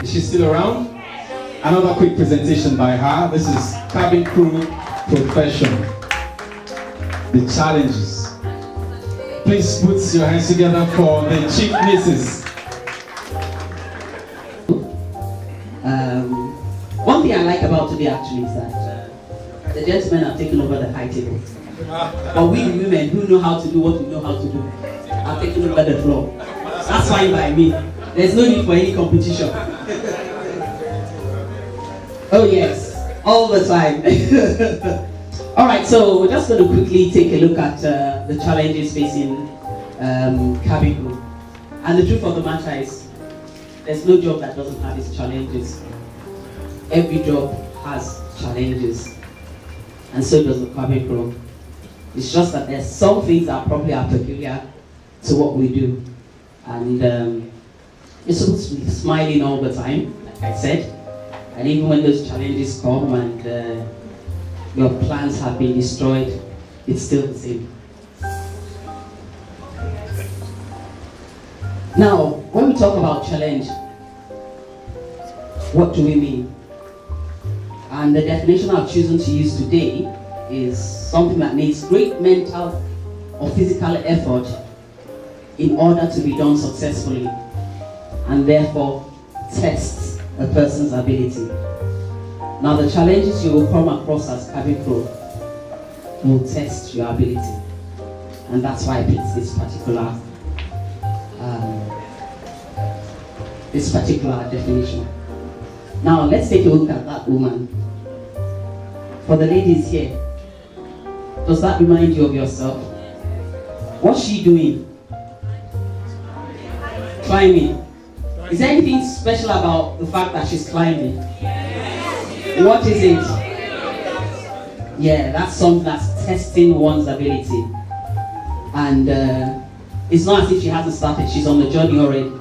Is she still around? Another quick presentation by her. This is cabin crew profession. The challenges. Please put your hands together for the chief missus. One thing I like about today actually is that the gentlemen have taken over the high table. But we women who know how to do what we know how to do are taking over the floor. That's fine by me. There's no need for any competition. Oh yes, all the time. Alright, so we're just going to quickly take a look at the challenges facing cabin crew. And the truth of the matter is, there's no job that doesn't have its challenges. Every job has challenges. And so does the cabin crew. It's just that there's some things that probably are peculiar to what we do. And you're supposed to be smiling all the time, like I said. And even when those challenges come and your plans have been destroyed, it's still the same. Now, when we talk about challenge, what do we mean? And the definition I've chosen to use today is something that needs great mental or physical effort in order to be done successfully, and therefore tests a person's ability. Now, the challenges you will come across as cabin crew will test your ability, and that's why I picked this particular definition. Now, let's take a look at that woman. For the ladies here, does that remind you of yourself? What's she doing? Climbing. Is there anything special about the fact that she's climbing? What is it? Yeah, that's something that's testing one's ability. And it's not as if she hasn't started, she's on the journey already.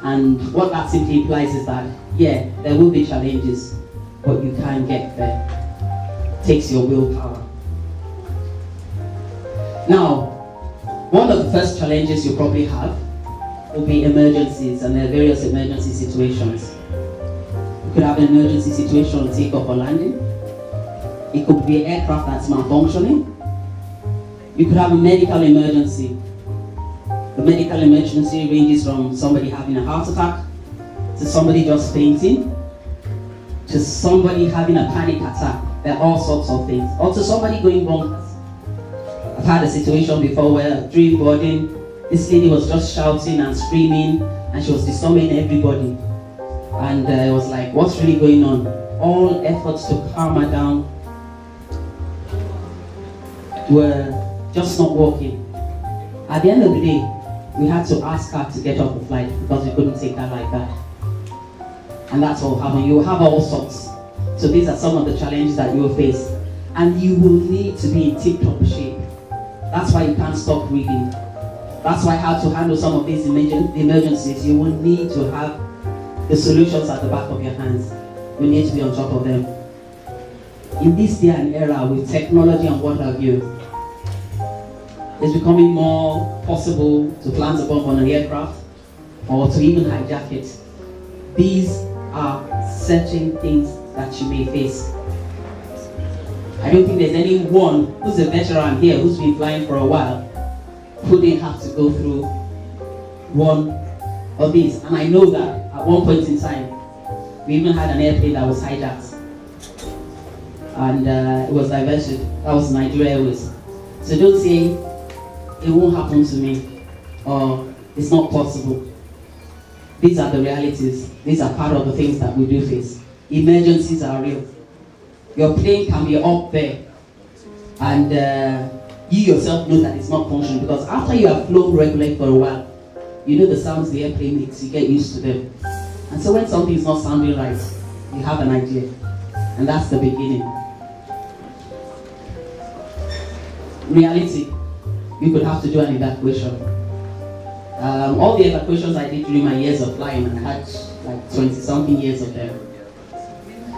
And what that simply implies is that, yeah, there will be challenges, but you can get there. It takes your willpower. Now, one of the first challenges you probably have will be emergencies, and there are various emergency situations. You could have an emergency situation on takeoff or landing. It could be an aircraft that's malfunctioning. You could have a medical emergency. The medical emergency ranges from somebody having a heart attack, to somebody just fainting, to somebody having a panic attack. There are all sorts of things. Or to somebody going bonkers. I've had a situation before where during boarding, this lady was just shouting and screaming, and she was disturbing everybody. And it was like, what's really going on? All efforts to calm her down were just not working. At the end of the day, we had to ask her to get off the flight because we couldn't take her like that. And that's what will happen. You will have all sorts. So these are some of the challenges that you will face. And you will need to be in tip-top shape. That's why you can't stop reading. That's why how to handle some of these emergencies, you will need to have the solutions at the back of your hands. You need to be on top of them. In this day and era with technology and what have you, it's becoming more possible to plant a bomb on an aircraft or to even hijack it. These are certain things that you may face. I don't think there's anyone who's a veteran here who's been flying for a while who didn't have to go through one of these. And I know that at one point in time, we even had an airplane that was hijacked. And it was diverted. That was Nigeria Airways. So don't say, it won't happen to me, or it's not possible. These are the realities. These are part of the things that we do face. Emergencies are real. Your plane can be up there, and you yourself know that it's not functioning, because after you have flown regularly for a while, you know the sounds the airplane makes, you get used to them. And so when something is not sounding right, you have an idea, and that's the beginning. Reality, you could have to do an evacuation. All the evacuations I did during my years of flying, and I had like 20-something years of them,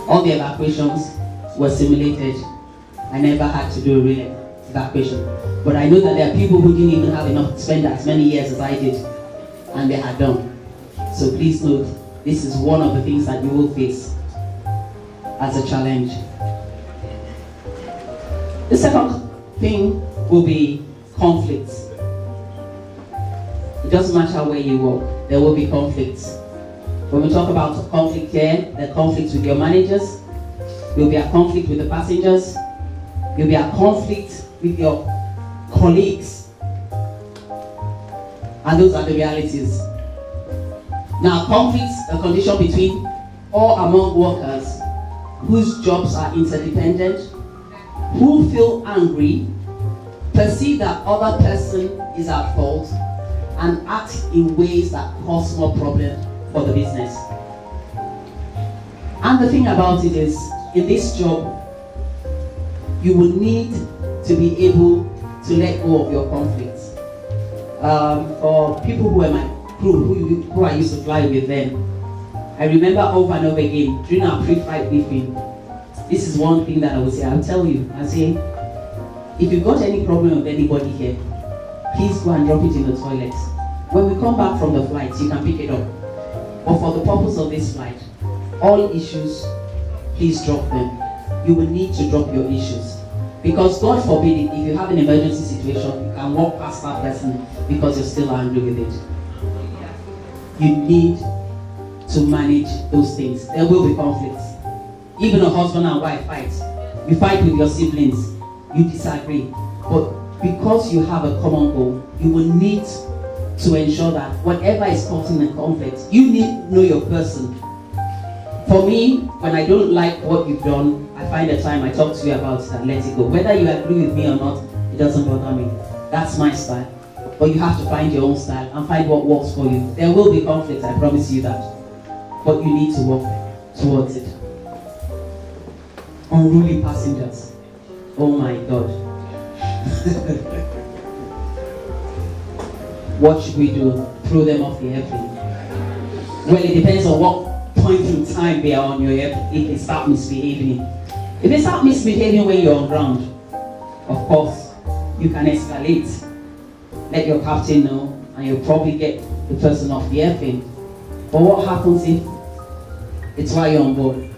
all the evacuations were simulated. I never had to do a real evacuation. But I know that there are people who didn't even have enough to spend as many years as I did, and they had done. So please note this is one of the things that you will face as a challenge. The second thing will be conflicts. It doesn't matter where you work, there will be conflicts. When we talk about conflict here, the conflicts with your managers, you'll be a conflict with the passengers, you'll be a conflict with your colleagues, and those are the realities. Now, conflicts are a condition between or among workers whose jobs are interdependent, who feel angry, perceive that other person is at fault, and act in ways that cause more problems for the business. And the thing about it is, in this job, you will need to be able to let go of your conflicts. For people who are my crew, who I used to fly with them, I remember over and over again, during our pre-flight briefing, this is one thing that I would say, I'll tell you, I say, if you've got any problem with anybody here, please go and drop it in the toilet. When we come back from the flight, you can pick it up. But for the purpose of this flight, all issues, please drop them. You will need to drop your issues. Because God forbid it, if you have an emergency situation, you can walk past that person because you're still angry with it. You need to manage those things. There will be conflicts. Even a husband and wife fight. You fight with your siblings. You disagree. But because you have a common goal, you will need to ensure that whatever is causing the conflict, you need to know your person. For me, when I don't like what you've done, I find the time I talk to you about it and let it go. Whether you agree with me or not, it doesn't bother me. That's my style. But you have to find your own style and find what works for you. There will be conflict, I promise you that. But you need to work towards it. Unruly passengers. Oh my God. What should we do? Throw them off the airplane? Well, it depends on what point in time they are on your airplane. If they start misbehaving. If they start misbehaving when you're on ground, of course, you can escalate. Let your captain know, and you'll probably get the person off the airplane. But what happens if it's while you're on board?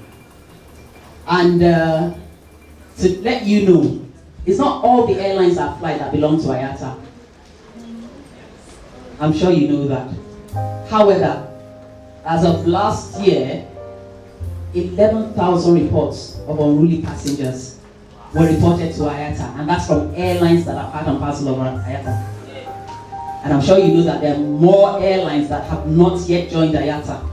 And to let you know, it's not all the airlines that fly that belong to IATA. I'm sure you know that. However, as of last year, 11,000 reports of unruly passengers were reported to IATA, and that's from airlines that are part and parcel of IATA. And I'm sure you know that there are more airlines that have not yet joined IATA,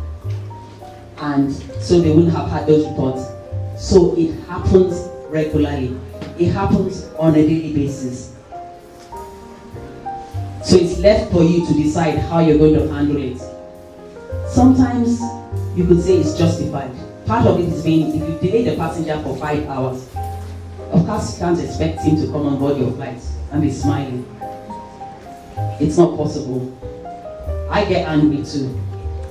and so they wouldn't have had those reports. So it happens regularly. It happens on a daily basis. So it's left for you to decide how you're going to handle it. Sometimes you could say it's justified. Part of it is being, if you delay the passenger for 5 hours, of course you can't expect him to come on board your flight and be smiling. It's not possible. I get angry too.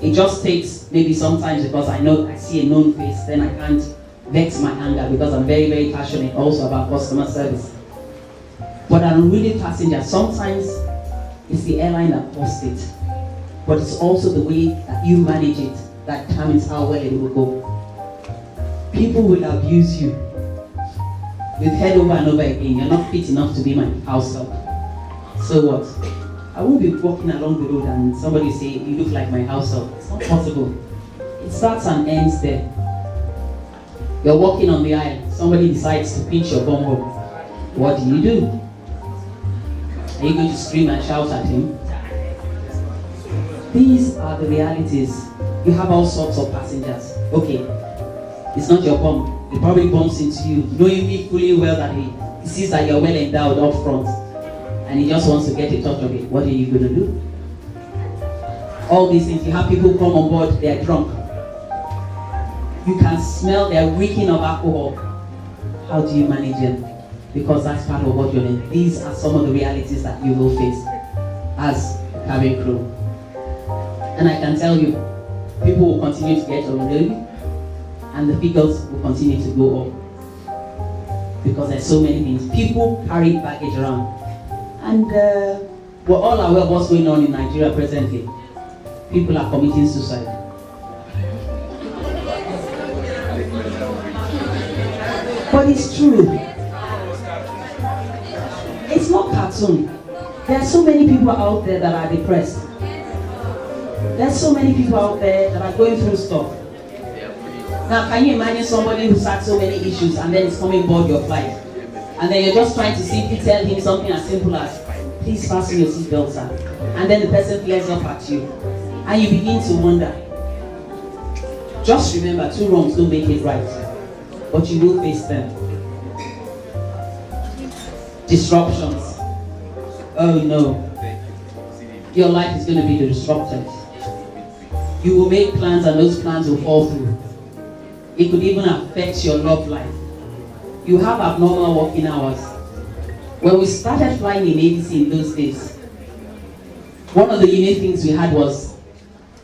It just takes maybe sometimes because I see a known face, then I can't vex my anger because I'm very, very passionate also about customer service. But an unruly passenger, sometimes it's the airline that caused it, but it's also the way that you manage it that determines how well it will go. People will abuse you. We've heard over and over again, you're not fit enough to be my house help. So what? I won't be walking along the road and somebody say, you look like my house help. It's not possible. It starts and ends there. You're walking on the aisle, somebody decides to pinch your bum. What do? Are you going to scream and shout at him? These are the realities. You have all sorts of passengers. Okay, it's not your bum. He probably bumps into you, knowing me fully well that he sees that you're well endowed up front, and he just wants to get a touch of it. What are you going to do? All these things. You have people come on board, they're drunk. You can smell they're reeking of alcohol. How do you manage them? Because that's part of what you're in. These are some of the realities that you will face as a cabin crew. And I can tell you, people will continue to get unruly, and the figures will continue to go up. Because there's so many things. People carry baggage around. And we're all aware of what's going on in Nigeria presently. People are committing suicide. But it's true. It's not cartoon. There are so many people out there that are depressed. There's so many people out there that are going through stuff. Now, can you imagine somebody who's had so many issues and then is coming aboard your flight? And then you're just trying to simply tell him something as simple as, please fasten your seatbelt, sir. And then the person flares up at you. And you begin to wonder. Just remember, 2 wrongs don't make it right. But you will face them. Disruptions. Oh no. Your life is going to be disrupted. You will make plans and those plans will fall through. It could even affect your love life. You have abnormal working hours. When we started flying in ABC in those days, one of the unique things we had was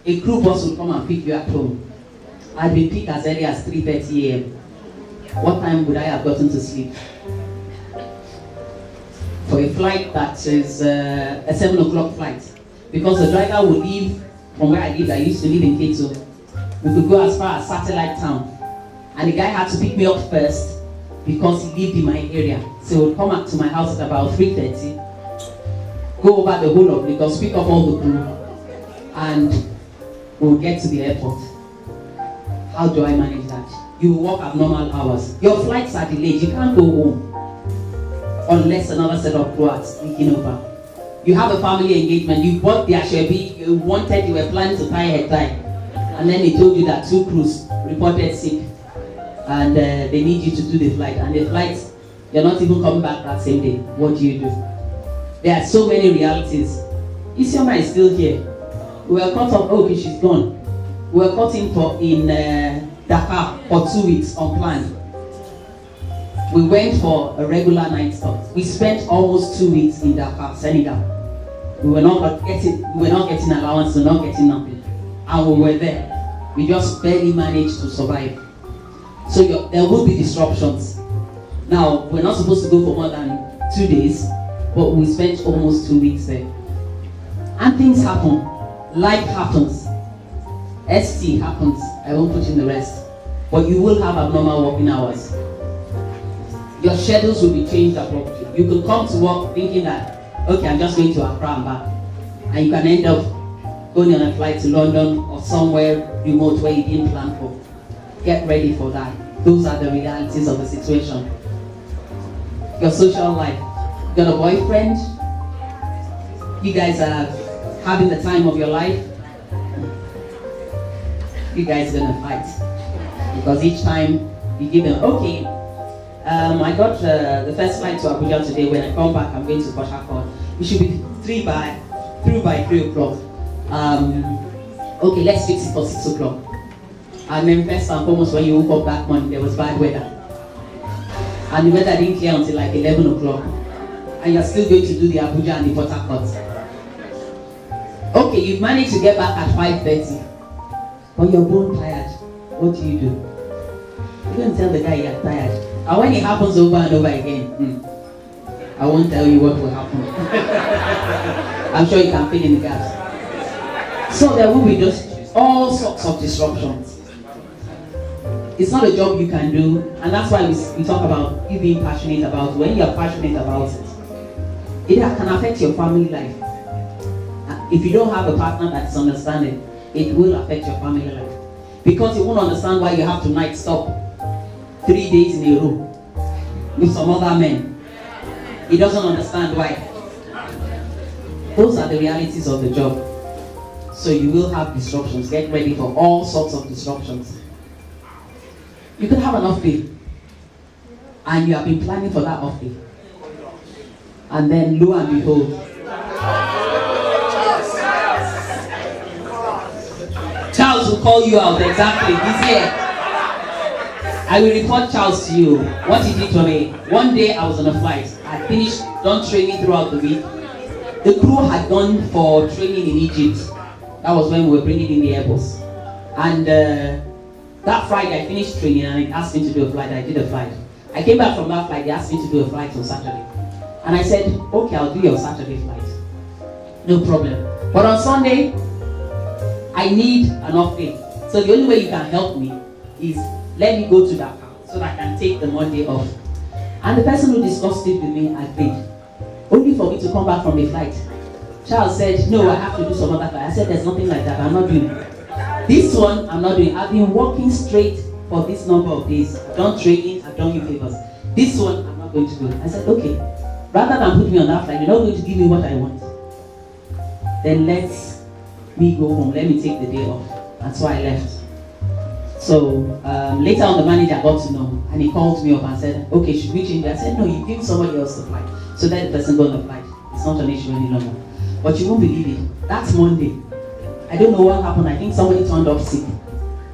a crew bus would come and pick you at home. I'd been picked as early as 3:30 a.m. What time would I have gotten to sleep? For a flight that is a 7 o'clock flight. Because the driver would leave from where I lived. I used to live in Keto. We could go as far as Satellite Town. And the guy had to pick me up first because he lived in my area. So he would come up to my house at about 3:30, go over the whole of Lagos, pick up all the crew, and we'll get to the airport. How do I manage that? You will work abnormal hours. Your flights are delayed. You can't go home unless another set of crew are taking over. You have a family engagement. You bought the Ashebi. You were planning to tie a tie, and then they told you that 2 crews reported sick, and they need you to do the flight. And the flights, you're not even coming back that same day. What do you do? There are so many realities. Isioma is still here. We were caught up. Okay, she's gone. We were caught in Dakar for 2 weeks unplanned. We went for a regular night stop. We spent almost 2 weeks in Dakar, Senegal. We were not getting allowance, we were not getting nothing, and we were there. We just barely managed to survive. So there will be disruptions. Now we're not supposed to go for more than 2 days, but we spent almost 2 weeks there. And things happen. Life happens. ST happens. I won't put in the rest. But you will have abnormal working hours. Your schedules will be changed abruptly. You could come to work thinking that, okay, I'm just going to Accra and back. And you can end up going on a flight to London or somewhere remote where you didn't plan for. Get ready for that. Those are the realities of the situation. Your social life. You got a boyfriend? You guys are having the time of your life? You guys are gonna fight. Because each time you give them, okay, I got the first flight to Abuja today. When I come back, I'm going to Port Harcourt. It should be through by 3 o'clock. Okay, let's fix it for 6 o'clock. And then first and foremost, when you woke up that morning, there was bad weather. And the weather didn't clear until like 11 o'clock. And you're still going to do the Abuja and the Port Harcourt. Okay, you've managed to get back at 5:30. But you're bone tired. What do? You don't tell the guy you're tired. And when it happens over and over again, I won't tell you what will happen. I'm sure you can fill in the gaps. So there will be just all sorts of disruptions. It's not a job you can do, and that's why we talk about you being passionate about. When you're passionate about it, it can affect your family life. If you don't have a partner that's understanding, it will affect your family life. Because you won't understand why you have to night stop 3 days in a row with some other men. He doesn't understand why. Those are the realities of the job. So you will have disruptions. Get ready for all sorts of disruptions. You could have an off day, and you have been planning for that off day. And then lo and behold, Charles will call you out. Exactly, he's here. I will report Charles to you. What he did for me. One day I was on a flight. I finished, done training throughout the week. The crew had gone for training in Egypt. That was when we were bringing in the Airbus. And that Friday I finished training and they asked me to do a flight. I did a flight. I came back from that flight. They asked me to do a flight on Saturday. And I said, okay, I'll do your Saturday flight. No problem. But on Sunday, I need an off day. So the only way you can help me is let me go to Dakar. so that I can take the Monday off. And the person who discussed it with me agreed, only for me to come back from the flight. Charles said, no, I have to do some other flight. I said, there's nothing like that, I'm not doing it. This one, I'm not doing. I've been working straight for this number of days. I've done training, I've done you favors. This one, I'm not going to do. I said, okay, rather than put me on that flight, you're not going to give me what I want. Then let me go home, let me take the day off. That's why I left. So later on, the manager got to know, and he called me up and said, okay, should we change it? I said, no, you give somebody else the flight. So let the person go on the flight. It's not an issue any longer. But you won't believe it. That's Monday. I don't know what happened. I think somebody turned up sick.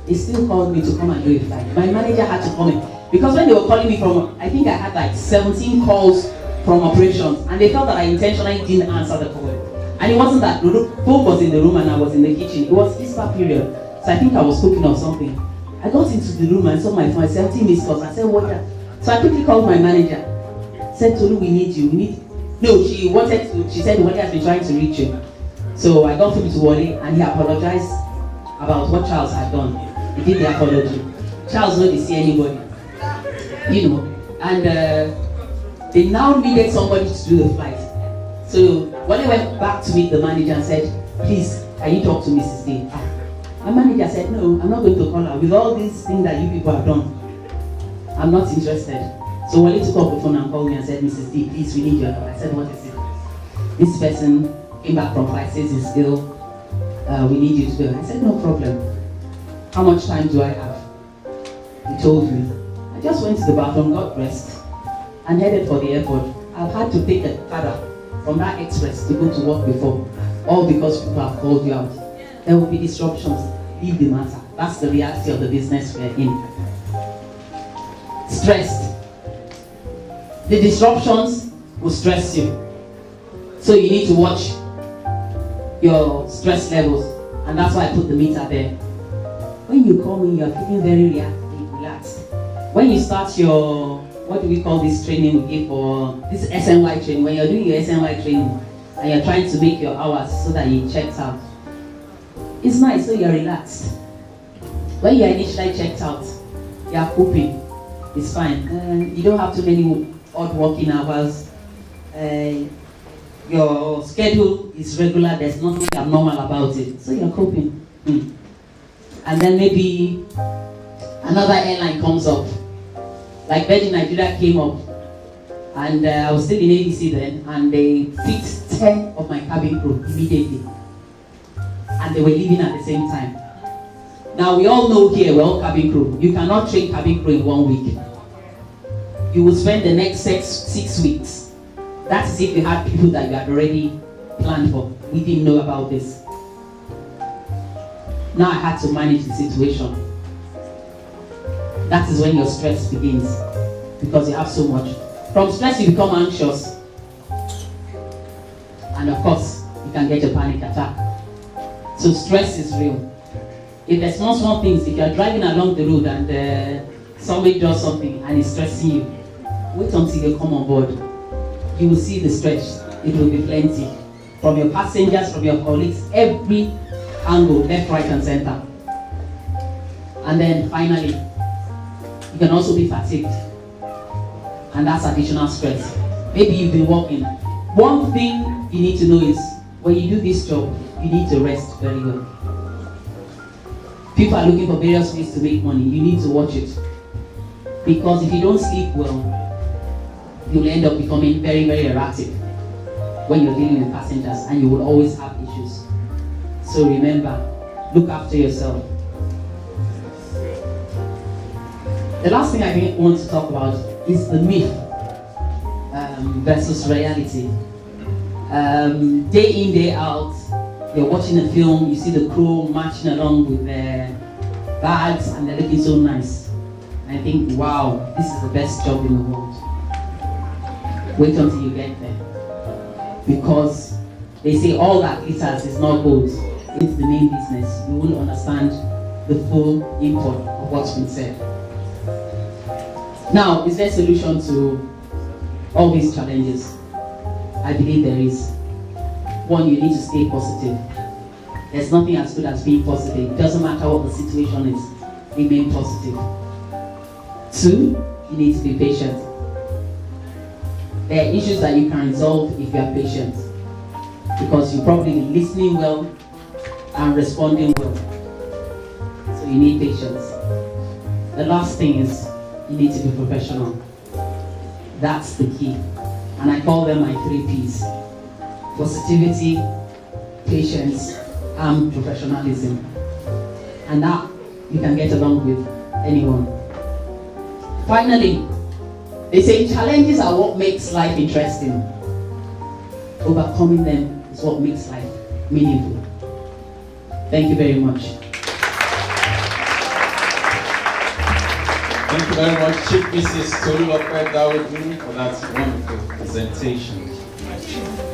They still called me to come and do a flight. My manager had to call me. Because when they were calling me from, I think I had like 17 calls from operations. And they felt that I intentionally didn't answer the call. And it wasn't that the phone was in the room and I was in the kitchen. It was Easter period. So I think I was cooking or something. I got into the room and saw my phone, 17 missed calls. I said, what? So I quickly called my manager. Said, Tolu, we need you. No, she said, Wale has been trying to reach you. So I got through to Wale and he apologized about what Charles had done. He did the apology. Charles didn't see anybody. And they now needed somebody to do the flight. So Wale went back to meet the manager and said, please, can you talk to Mrs. D? My manager said, no, I'm not going to call her. With all these things that you people have done, I'm not interested. So Wale took up the phone and called me and said, Mrs. D, please, we need your help. I said, what is it? This person came back from flight, says he's ill. We need you to do it. I said, no problem. How much time do I have? He told me. I just went to the bathroom, got dressed, and headed for the airport. I've had to take a ladder from that express to go to work before, all because people have called you out. There will be disruptions. Leave the matter. That's the reality of the business we're in. Stressed. The disruptions will stress you. So you need to watch your stress levels. And that's why I put the meter there. When you come in, you're feeling very relaxed. When you start your, what do we call this training we give for this SNY training, when you're doing your SNY training and you're trying to make your hours so that you check out, it's nice, so you're relaxed. When you're initially checked out, you're coping, it's fine. You don't have too many odd working hours. Your schedule is regular, there's nothing abnormal about it, so you're coping. And then maybe another airline comes up, like Virgin Nigeria came up, and I was still in ADC then, and they picked 10 of my cabin crew immediately, and they were leaving at the same time. Now we all know here, we're all cabin crew. You cannot train cabin crew in 1 week. You will spend the next six weeks. That's if you had people that you had already planned for. We didn't know about this. Now I had to manage the situation. That is when your stress begins, because you have so much. From stress you become anxious, and of course you can get a panic attack. So stress is real. If there's small things, if you're driving along the road and somebody does something and it's stressing you, wait until you come on board. You will see the stress. It will be plenty. From your passengers, from your colleagues, every angle, left, right, and center. And then finally, you can also be fatigued. And that's additional stress. Maybe you've been working. One thing you need to know is, when you do this job, you need to rest very well. People are looking for various ways to make money. You need to watch it. Because if you don't sleep well, you'll end up becoming very, very erratic when you're dealing with passengers, and you will always have issues. So remember, look after yourself. The last thing I want to talk about is the myth versus reality. Day in, day out, you're watching a film, you see the crew marching along with their bags and they're looking so nice. And I think, wow, this is the best job in the world. Wait until you get there. Because they say all that glitters is not gold. It's the main business. You won't understand the full import of what's been said. Now, is there a solution to all these challenges? I believe there is. One, you need to stay positive. There's nothing as good as being positive. It doesn't matter what the situation is. Remain positive. Two, you need to be patient. There are issues that you can resolve if you are patient, because you're probably listening well and responding well. So you need patience. The last thing is you need to be professional. That's the key. And I call them my 3 P's. Positivity, patience, and professionalism. And that you can get along with anyone. Finally, they say challenges are what makes life interesting. Overcoming them is what makes life meaningful. Thank you very much. Thank you very much, Chief Mrs. Tolulope Dawudunu, for that wonderful presentation.